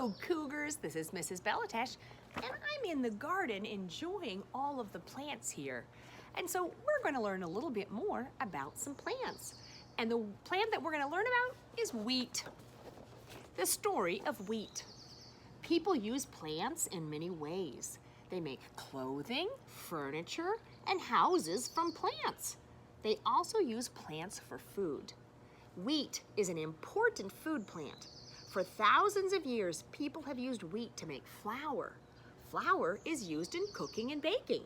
Hello, Cougars. This is Mrs. Belatesh, and I'm in the garden enjoying all of the plants here. And so we're going to learn a little bit more about some plants. And the plant that we're going to learn about is wheat. The story of wheat. People use plants in many ways. They make clothing, furniture, and houses from plants. They also use plants for food. Wheat is an important food plant. For thousands of years, people have used wheat to make flour. Flour is used in cooking and baking.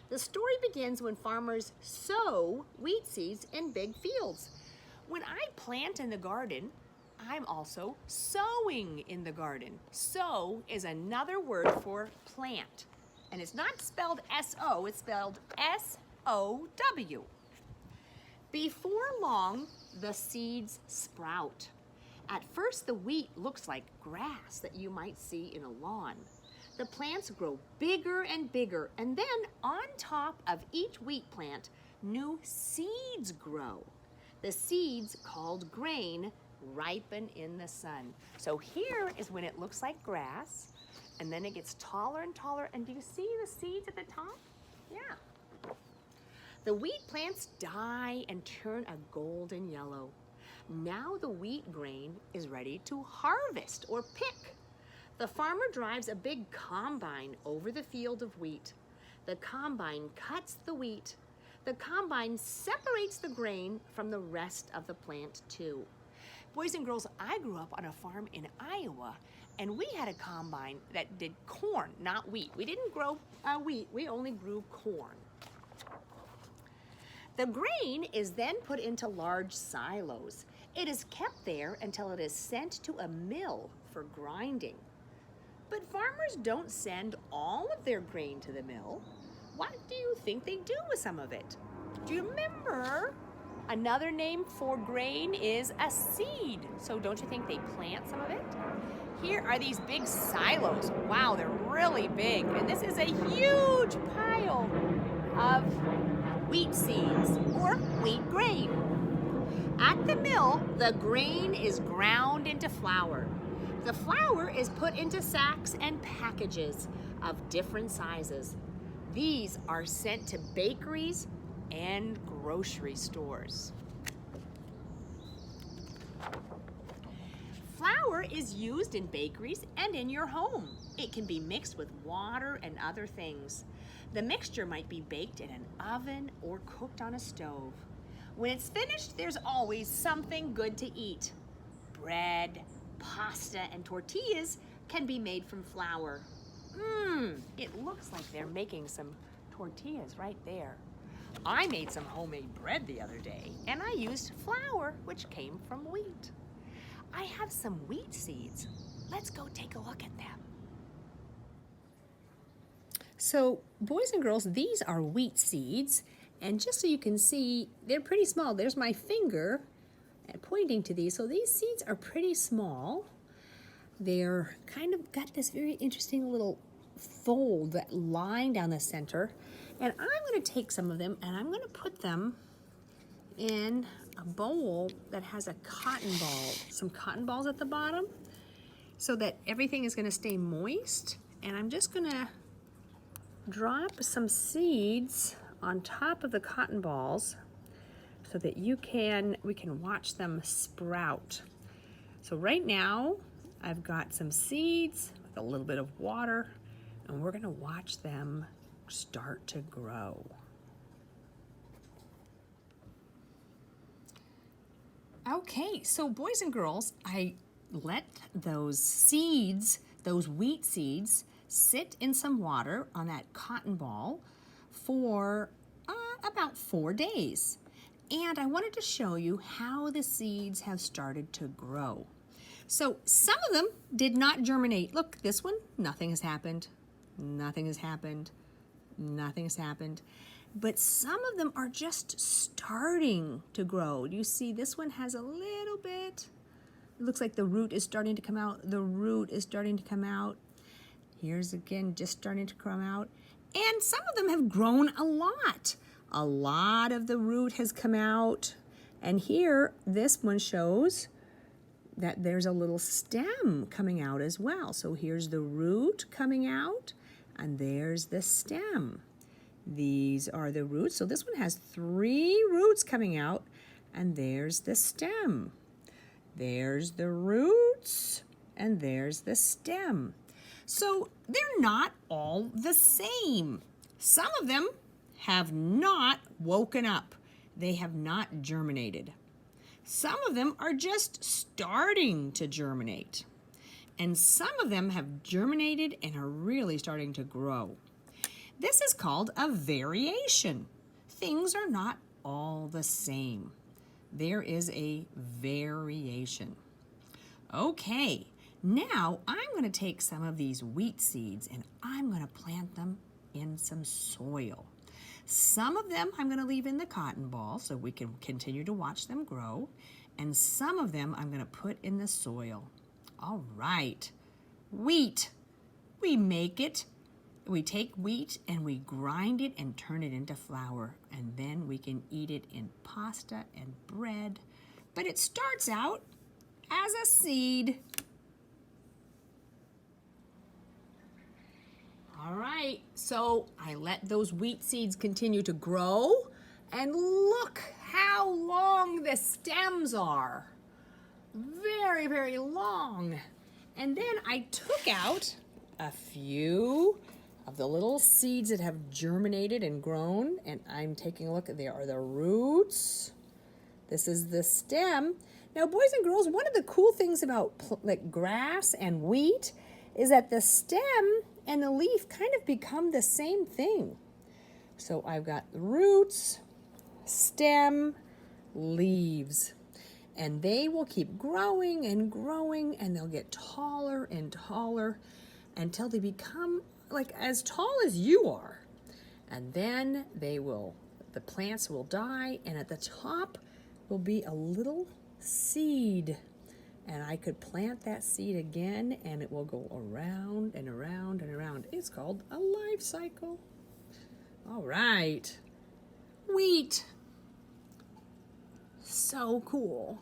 The story begins when farmers sow wheat seeds in big fields. When I plant in the garden, I'm also sowing in the garden. Sow is another word for plant. And it's not spelled S-O, it's spelled S-O-W. Before long, the seeds sprout. At first, the wheat looks like grass that you might see in a lawn. The plants grow bigger and bigger, and then on top of each wheat plant, new seeds grow. The seeds, called grain, ripen in the sun. So here is when it looks like grass, and then it gets taller and taller. And do you see the seeds at the top? Yeah. The wheat plants die and turn a golden yellow. Now the wheat grain is ready to harvest or pick. The farmer drives a big combine over the field of wheat. The combine cuts the wheat. The combine separates the grain from the rest of the plant too. Boys and girls, I grew up on a farm in Iowa, and we had a combine that did corn, not wheat. We didn't grow wheat, we only grew corn. The grain is then put into large silos. It is kept there until it is sent to a mill for grinding. But farmers don't send all of their grain to the mill. What do you think they do with some of it? Do you remember? Another name for grain is a seed. So don't you think they plant some of it? Here are these big silos. Wow, they're really big. And this is a huge pile of wheat seeds or wheat grain. At the mill, the grain is ground into flour. The flour is put into sacks and packages of different sizes. These are sent to bakeries and grocery stores. Flour is used in bakeries and in your home. It can be mixed with water and other things. The mixture might be baked in an oven or cooked on a stove. When it's finished, there's always something good to eat. Bread, pasta, and tortillas can be made from flour. It looks like they're making some tortillas right there. I made some homemade bread the other day, and I used flour, which came from wheat. I have some wheat seeds. Let's go take a look at them. So, boys and girls, these are wheat seeds, and just so you can see, they're pretty small. There's my finger pointing to these. So these seeds are pretty small. They're kind of got this very interesting little fold, that line down the center. And I'm going to take some of them and I'm going to put them in a bowl that has a cotton ball, some cotton balls at the bottom, so that everything is going to stay moist. And I'm just going to drop some seeds on top of the cotton balls so that we can watch them sprout. So right now I've got some seeds with a little bit of water, and we're going to watch them start to grow. Okay, so boys and girls, I let those seeds, those wheat seeds, sit in some water on that cotton ball for about 4 days. And I wanted to show you how the seeds have started to grow. So some of them did not germinate. Look, this one, nothing has happened. Nothing has happened. Nothing has happened. But some of them are just starting to grow. You see, this one has a little bit. It looks like the root is starting to come out. The root is starting to come out. Here's again, just starting to come out. And some of them have grown a lot. A lot of the root has come out. And here, this one shows that there's a little stem coming out as well. So here's the root coming out, and there's the stem. These are the roots. So this one has 3 roots coming out, and there's the stem. There's the roots, and there's the stem. So they're not all the same. Some of them have not woken up. They have not germinated. Some of them are just starting to germinate. And some of them have germinated and are really starting to grow. This is called a variation. Things are not all the same. There is a variation. Okay, now I'm going to take some of these wheat seeds and I'm going to plant them in some soil. Some of them I'm going to leave in the cotton ball so we can continue to watch them grow. And some of them I'm going to put in the soil. All right, wheat. We make it. We take wheat and we grind it and turn it into flour. And then we can eat it in pasta and bread. But it starts out as a seed. All right, so I let those wheat seeds continue to grow, and look how long the stems are. Very, very long. And then I took out a few of the little seeds that have germinated and grown, and I'm taking a look. There are the roots. This is the stem. Now, boys and girls, one of the cool things about like grass and wheat is that the stem and the leaf kind of become the same thing. So I've got the roots, stem, leaves, and they will keep growing and growing, and they'll get taller and taller until they become like as tall as you are. And then the plants will die, and at the top will be a little seed. And I could plant that seed again, and it will go around and around and around. It's called a life cycle. All right. Wheat. So cool.